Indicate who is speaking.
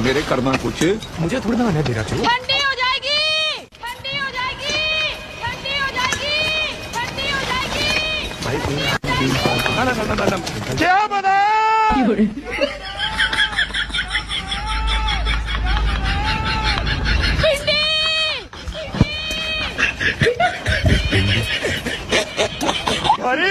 Speaker 1: मेरे करना कुछ।
Speaker 2: मुझे थोड़ी ना आने दे रहा तू।
Speaker 3: ठंडी हो जाएगी, ठंडी हो जाएगी, ठंडी हो जाएगी, ठंडी हो जाएगी।
Speaker 2: भाई क्या बना? अरे